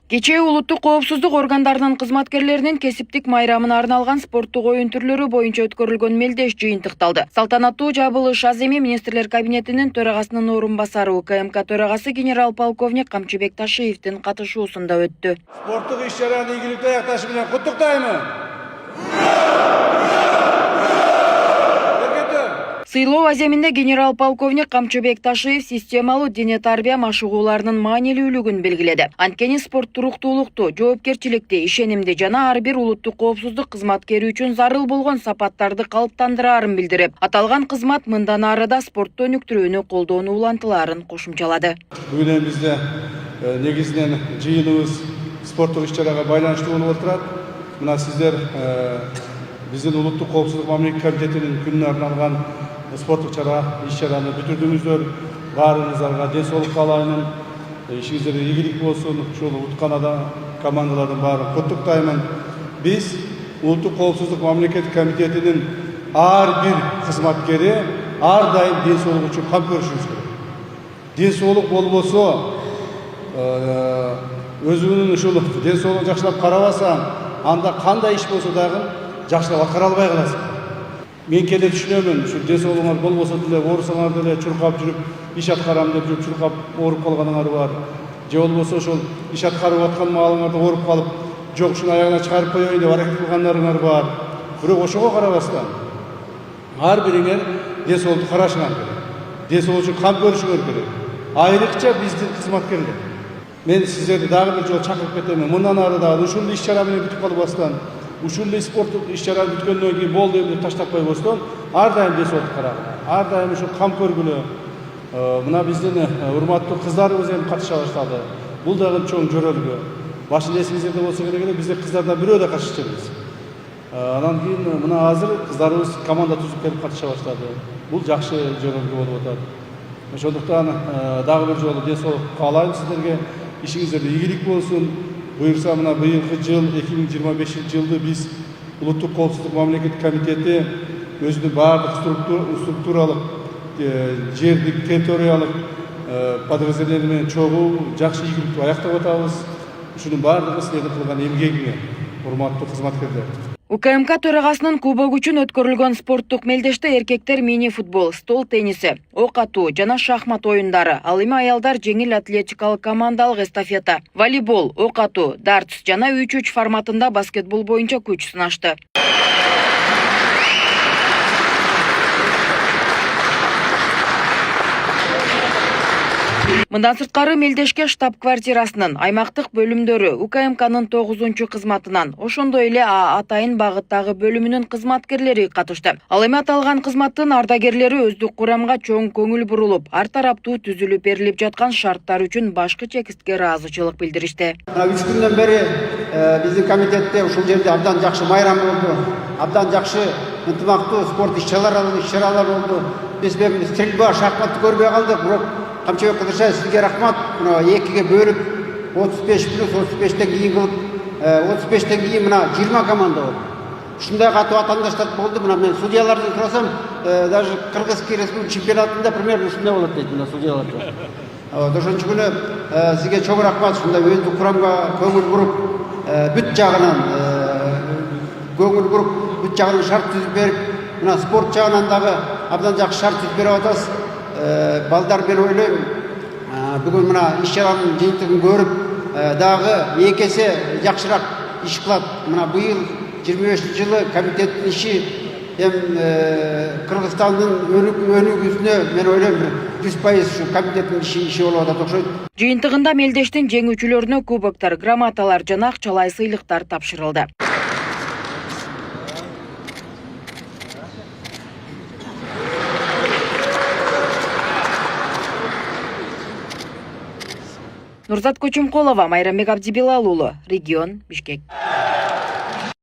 Кечээ улуттук коопсуздук органдарынын кызматкерлеринин кесиптик майрамына арналган спорттук оюн түрлөрү боюнча өткөрүлгөн мелдеш жыйынтыкталды. Салтанаттуу жабылыш аз эми министрлер кабинетинин төрагасынын орун басары УКМК төрагасы генерал-полковник Камчыбек Ташиевдин катышуусунда өттү. Спорттук иш-чараны ийгиликтүү аякташы менен куттуктайм. Сыйлоо аземинде генерал-полковник Камчыбек Ташиев системалуу дене тарбия машыгууларынын маанилүүлүгүн белгиледи. Анткени спорт туруктуулукту, жоопкерчиликти, ишенимди жана ар бир улуттук коопсуздук кызматкери үчүн зарыл болгон сапаттарды калыптандыраарын билдирип, аталган кызмат мындан ары да спортту өнүктүрүүнү колдоону улантылаарын кошумчалады. Бүгүн бизде негизинен жыйыныбыз спорттук иш-чарага байланыштуу болуп отурат. Мына сиздер биздин улуттук коопсуздук мамлекеттик комитетинин күнүнө арналган спорттук иш-чараны бүтүрдүңүздөр. Баарыңыздарга ден соолук каалайм. Ишиңиздерге ийгилик болсун. Ушул уткан командалардын баарын куттуктаймын. Биз улуттук коопсуздук мамлекеттик комитетинин ар бир кызматкери ар дайым ден соолук үчүн кам көрүшүбүз керек. Ден соолук болбосо, өзүнүн ушул ден соолугун жакшылап карабасаң, анда кандай иш болсо дагы жакшылап аткара албай каласың. Мен кээде түшүнөмүн, ушу ден соолугуңар болбосо деле, оорусаңар деле чуркап жүрүп, иш аткарам деп жүрүп чуркап ооруп калганыңар бар. Же болбосо ошол иш аткарып аткан маалыңарда ооруп калып, жок ушуну аягына чыгарып коеюн деп аракет кылгандарыңар бар. Бирок ошого карабастан ар бириңер ден соолукту карашыңар керек. Ден соолук үчүн кам көрүшүңөр керек. Айрыкча биздин кызматкерлер. Мен сиздерди дагы бир жолу чакырып кетем. Мындан ары дагы ушул иш-чара менен бүтүп калбастан, ушул спорттук иш-чара бүткөндөн кийин болду деп таштап койбостон, ар дайым ден соолукту карагыла. Ар дайым ушул кам көргүлө. Мына биздин урматтуу кыздарыбыз эми катыша баштады. Бул дагы чоң жөрөлгө. Башында эсиңиздерде болсо керек эле, бизде кыздардан бирөө да катышчыбыз. Анан кийин мына азыр кыздарыбыз команда түзүп келип катыша баштады. Бул жакшы жөрөлгө болуп атат. Ошондуктан дагы бир жолу ден соолук каалайм сиздерге. Ишиңиздерде ийгилик болсун. Буюрса мына быйылкы жыл 2025-жылды биз улуттук коопсуздук мамлекеттик комитети өзүнүн баардык структуралык, жердик, территориялык подразделение менен чогуу жакшы ийгиликтүү аяктап атабыз. Ушунун баардыгы силердин кылган эмгегиңер, урматтуу кызматкерлер. УКМК төрагасынын кубогу үчүн өткөрүлгөн спорттук мелдеште эркектер мини футбол, стол тенниси, ок атуу жана шахмат оюндары, ал эми аялдар жеңил атлетикалык командалык эстафета, волейбол, ок атуу, дартс жана 3-3 форматында баскетбол боюнча күч сынашты. Мындан сырткары мелдешке штаб-квартирасынын, аймактык бөлүмдөрү, УКМКнын 9-чу кызматынан, ошондой эле Атайын багыттагы бөлүмүнүн кызматкерлери катышты. Ал эми аталган кызматтын ардагерлери өздүк курамга чоң көңүл бурулуп, ар тараптуу түзүлүп берилип жаткан шарттар үчүн башкы чекистке ыраазычылык билдиришти. 3 күндөн бери биздин комитетте ушул жерде абдан жакшы майрам болду. Абдан жакшы ынтымактуу спорт иш-чаралар болду. Биз стрельба, шахматты көрбөй калдык, бирок Камчыбек Кыдыршаев, сизге рахмат. Мына 2-ге бөлүп 35 плюс 35тен кийин кылып, 35тен кийин мына 20 команда болду. Ушундай катуу атаандаштар болду. Мына мен судьялардан сурасам, даже Кыргызский республика чемпионатында примерно ушундай болот дейт мына судьялар. Ошончу күнү сизге чоң рахмат. Ушундай өздүк курамга көңүл буруп, бүт жагынан шарт түзүп берип, мына спорт жагынан дагы абдан жакшы шарт түзүп берип атасыз. Балдар мен ойлойм, бүгүн мына иш-чаранын жыйынтыгын көрүп, дагы 2 эсе жакшыраак иш кылат. Мына быйыл 25-жылы комитеттин иши Кыргызстандын өнүгүүсүнө мен ойлойм 100% ушу комитеттин иши болуп атат окшойт. Жыйынтыгында мелдештин жеңүүчүлөрүнө кубоктор, грамоталар жана акчалай сыйлыктар тапшырылды. Нурзат Көчөмкулова, Майрамбек Абдибилал уулу, Регион, Бишкек.